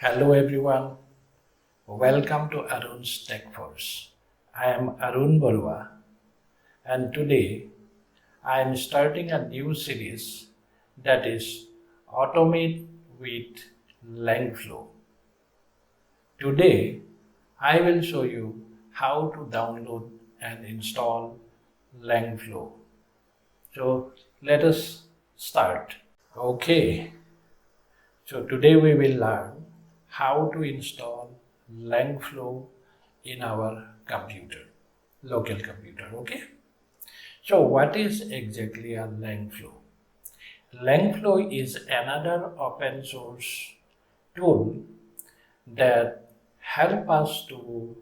Hello everyone, welcome to Arun's TechForge. I am Arun Barua and today I am starting a new series that is Automate with Langflow. Today I will show you how to download and install Langflow. So let us start. Okay, so today we will learn how to install Langflow in our computer, local computer, okay? So what is exactly a Langflow? Langflow is another open source tool that help us to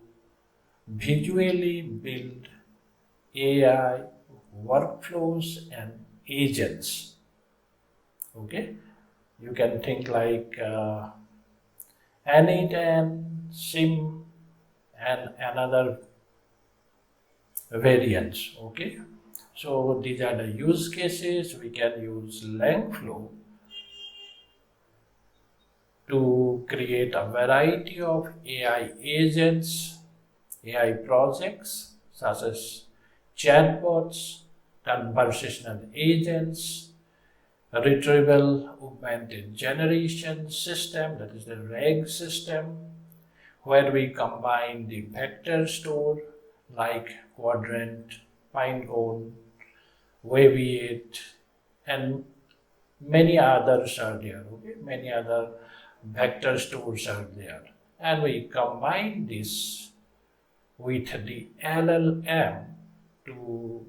visually build AI workflows and agents, okay? You can think like N8N, SIM, and another variants. Okay, so these are the use cases. We can use Langflow to create a variety of AI agents, AI projects such as chatbots, conversational agents, retrieval augmented generation system, that is the RAG system, where we combine the vector store like quadrant, pinecone, waveate, and many others are there. Okay, many other vector stores are there, and we combine this with the LLM to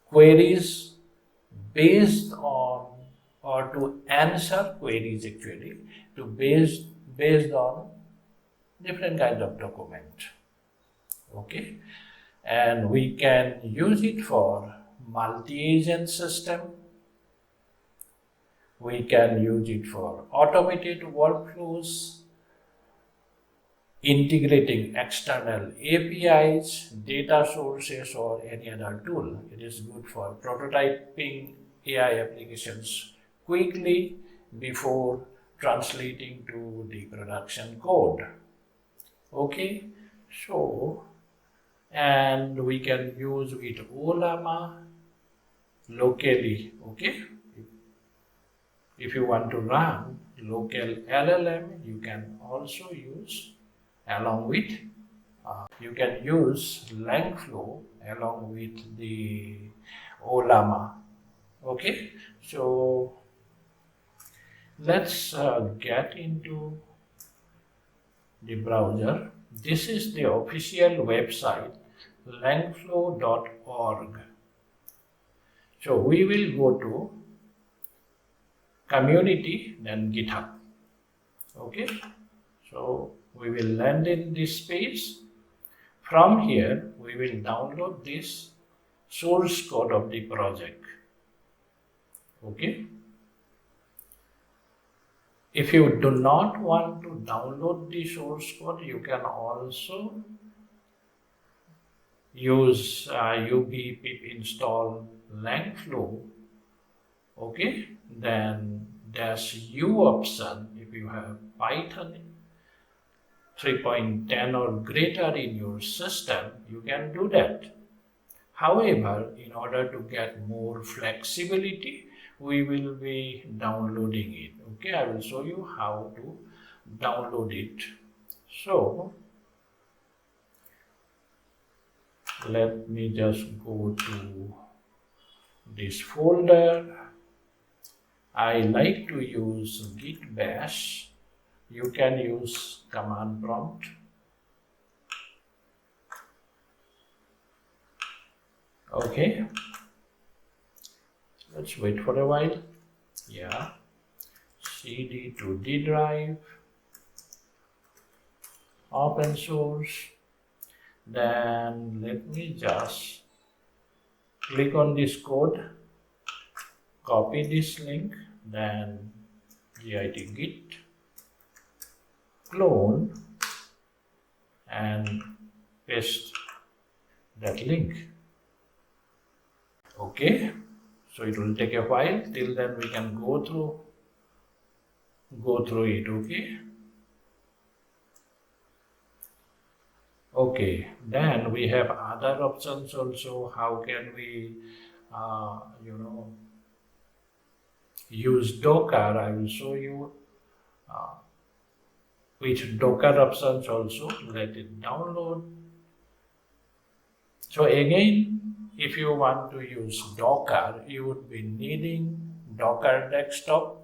queries based on or to answer queries actually to based on different kind of document. Okay, and we can use it for multi-agent system. We can use it for automated workflows, integrating external APIs, data sources, or any other tool. It is good for prototyping AI applications quickly before translating to the production code. Okay, so and we can use with Olama locally. Okay, if you want to run local LLM, you can also use along with you can use Langflow along with the Olama. Okay, so let's get into the browser. This is the official website langflow.org. So we will go to community, then GitHub. Okay, so we will land in this page. From here, we will download this source code of the project. Okay. If you do not want to download the source code, you can also use ub pip install Langflow. Okay, then -u option. If you have Python 3.10 or greater in your system, you can do that. However, in order to get more flexibility, we will be downloading it. Okay, I will show you how to download it. So let me just go to this folder. I like to use git bash. You can use command prompt. Okay, let's wait for a while. Yeah, cd to d drive, open source. Then let me just click on this code, copy this link, then git git clone and paste that link. Okay, so it will take a while. Till then we can go through it. Okay, Okay, then we have other options also. How can we, uh, you know, use Docker? I will show you with Docker options also. Let it download. So again, if you want to use Docker, you would be needing Docker desktop.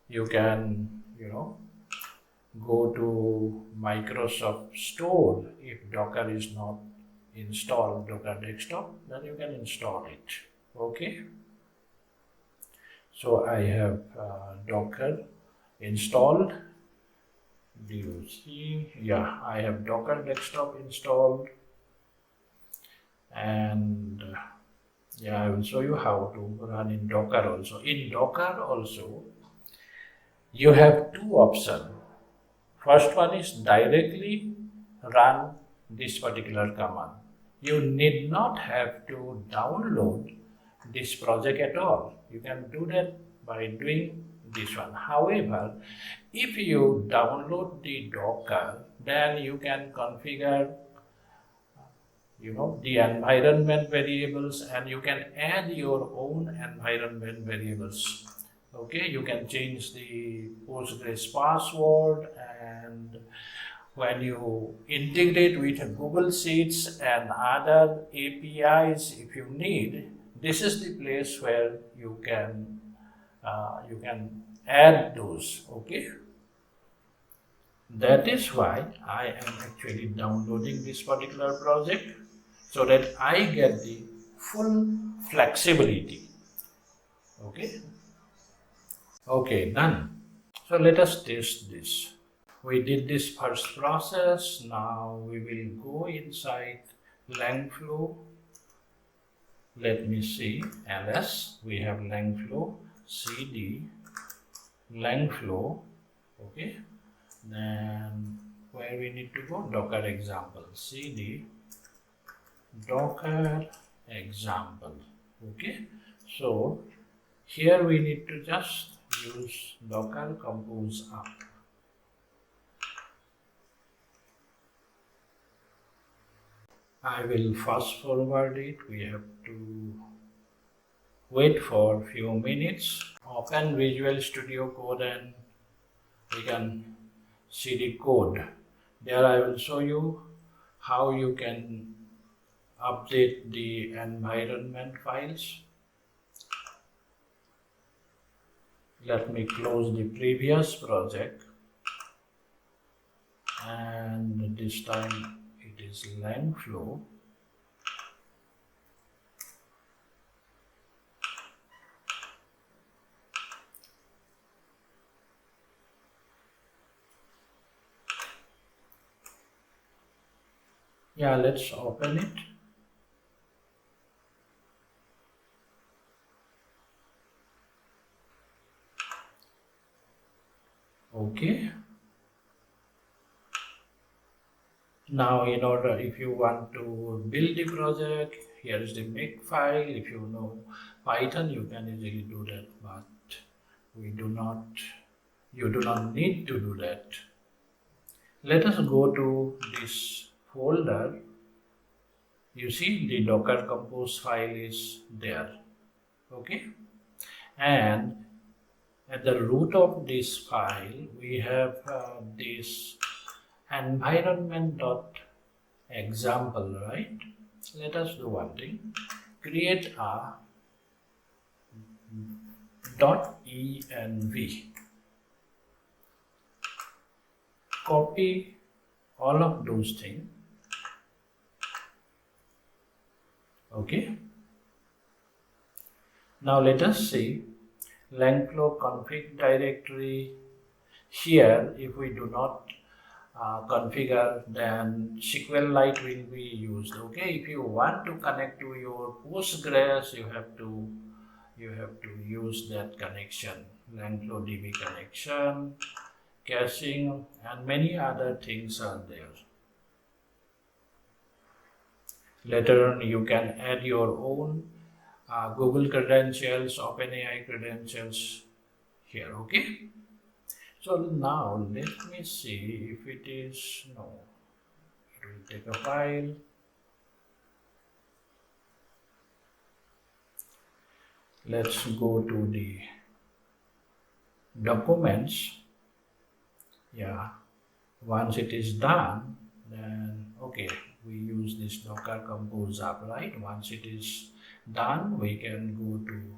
You can, go to Microsoft Store. If Docker is not installed, Docker desktop, then you can install it. Okay. So I have Docker installed. Do you see? Yeah, I have Docker desktop installed, and yeah, I will show you how to run in Docker also. In Docker also, you have two options. First one is directly run this particular command. You need not have to download this project at all. You can do that by doing this one. However, if you download the Docker, then you can configure the environment variables, and you can add your own environment variables. Okay, you can change the Postgres password, and when you integrate with Google Sheets and other APIs, if you need, this is the place where you can add those. Okay, that is why I am actually downloading this particular project, so that I get the full flexibility. Okay, okay, done. So let us test this. We did this first process. Now we will go inside Langflow. Let me see. ls, we have Langflow, cd Langflow. Okay, then where we need to go? Docker example, cd Docker example. Okay, so here we need to just use Docker compose up. I will fast forward it. We have to wait for a few minutes. Open Visual Studio Code and we can see the code. There I will show you how you can update the environment files. Let me close the previous project, and this time it is Langflow. Yeah, let's open it. Okay. Now, in order, if you want to build the project, here is the make file. If you know Python, you can easily do that, but we do not, you do not need to do that. Let us go to this folder. You see the Docker compose file is there. Okay. And at the root of this file, we have this environment.example, right? Let us do one thing. Create a .env. Copy all of those things. Okay. Now let us see Langflow config directory. Here, if we do not configure, then SQLite will be used. Okay, if you want to connect to your Postgres, you have to use that connection, Langflow DB connection, caching, and many other things are there. Later on, you can add your own Google credentials, OpenAI credentials here. Okay. So now let me see if it is, no, it will take a while. Let's go to the documents. Yeah, once it is done, then okay, we use this Docker Compose app, right? Once it is done, we can go to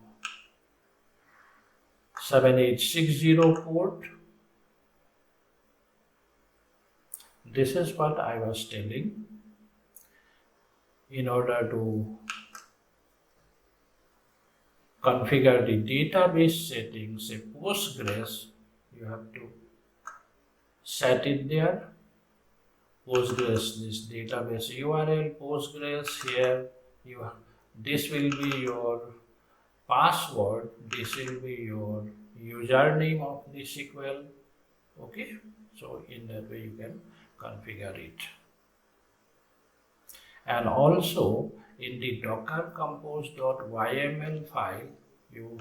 7860 port. This is what I was telling. In order to configure the database settings, say Postgres, you have to set it there. Postgres, this database URL, Postgres here, this will be your password, this will be your username of the SQL. Okay, so in that way you can configure it. And also in the docker compose.yml file, you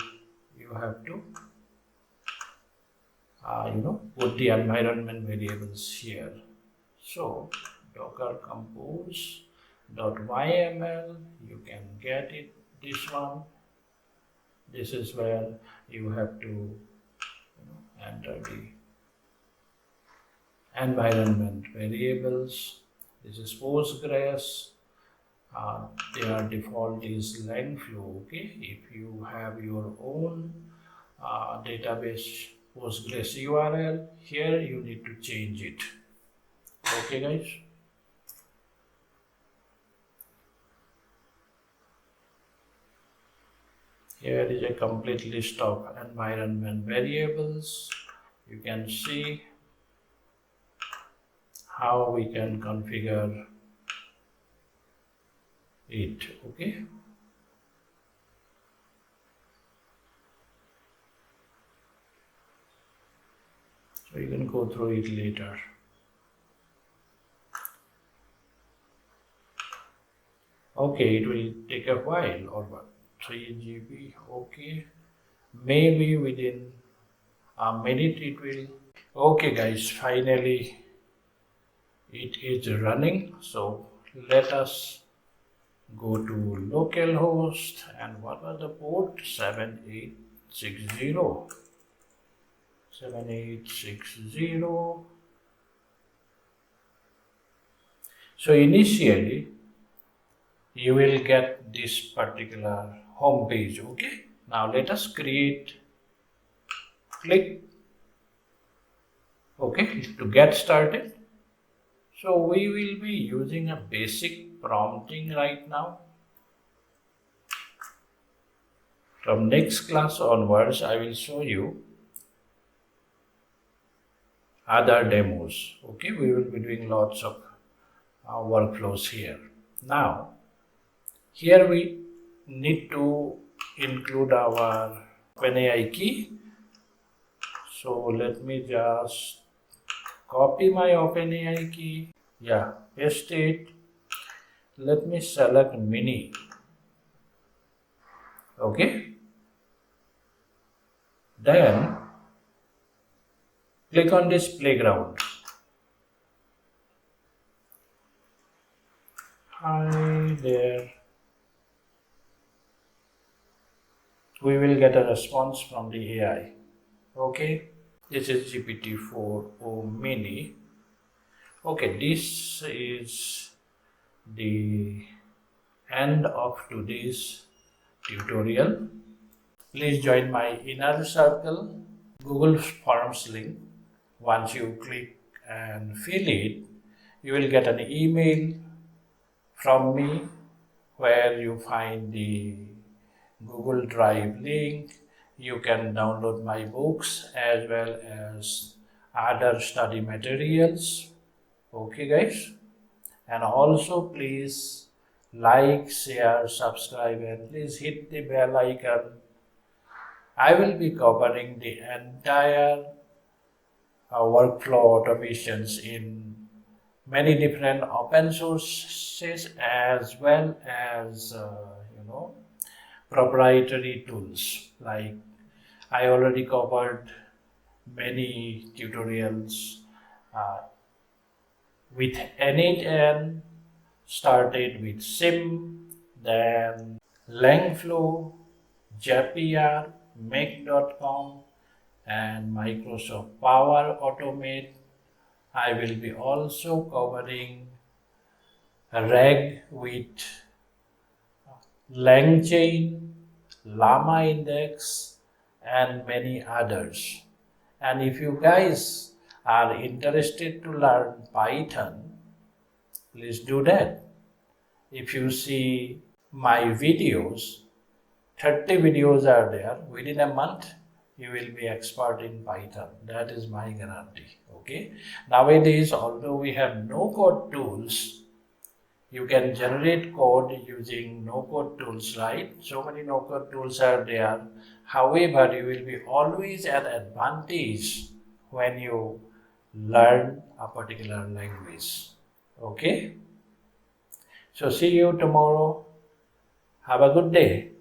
have to put the environment variables here. So docker compose.yml, you can get it, this one. This is where you have to enter the environment variables. This is Postgres. Their default is Langflow. Okay, if you have your own database Postgres URL, here you need to change it. Okay, guys. Here is a complete list of environment variables. You can see how we can configure it. Okay. So you can go through it later. Okay, it will take a while, or what? 3 GB. Okay, maybe within a minute it will. Okay, guys, finally it is running. So let us go to localhost, and what was the port? 7860. 7860. So initially you will get this particular home page. Okay, now let us click okay to get started. So we will be using a basic prompting right now. From next class onwards, I will show you other demos. Okay, we will be doing lots of workflows here. Now, here we need to include our OpenAI key. So let me just copy my OpenAI key. Yeah, paste it. Let me select mini. Okay. Then click on this playground. Hi there. We will get a response from the AI. Okay. This is GPT-4o mini. Okay, this is the end of today's tutorial. Please join my inner circle Google Forms link. Once you click and fill it, you will get an email from me where you find the Google Drive link. You can download my books as well as other study materials. Okay, guys, and also please like, share, subscribe, and please hit the bell icon. I will be covering the entire workflow automations in many different open sources as well as proprietary tools. Like I already covered many tutorials with init and started with sim, then Langflow, Zapier, Make.com, and Microsoft Power Automate. I will be also covering RAG with LangChain, Llama Index, and many others. And if you guys are interested to learn Python, please do that. If you see my videos, 30 videos are there. Within a month, you will be expert in Python. That is my guarantee. Okay. Nowadays, although we have no code tools, you can generate code using no code tools, right? So many no code tools are there. However, you will be always at advantage when you learn a particular language. Okay. So see you tomorrow. Have a good day.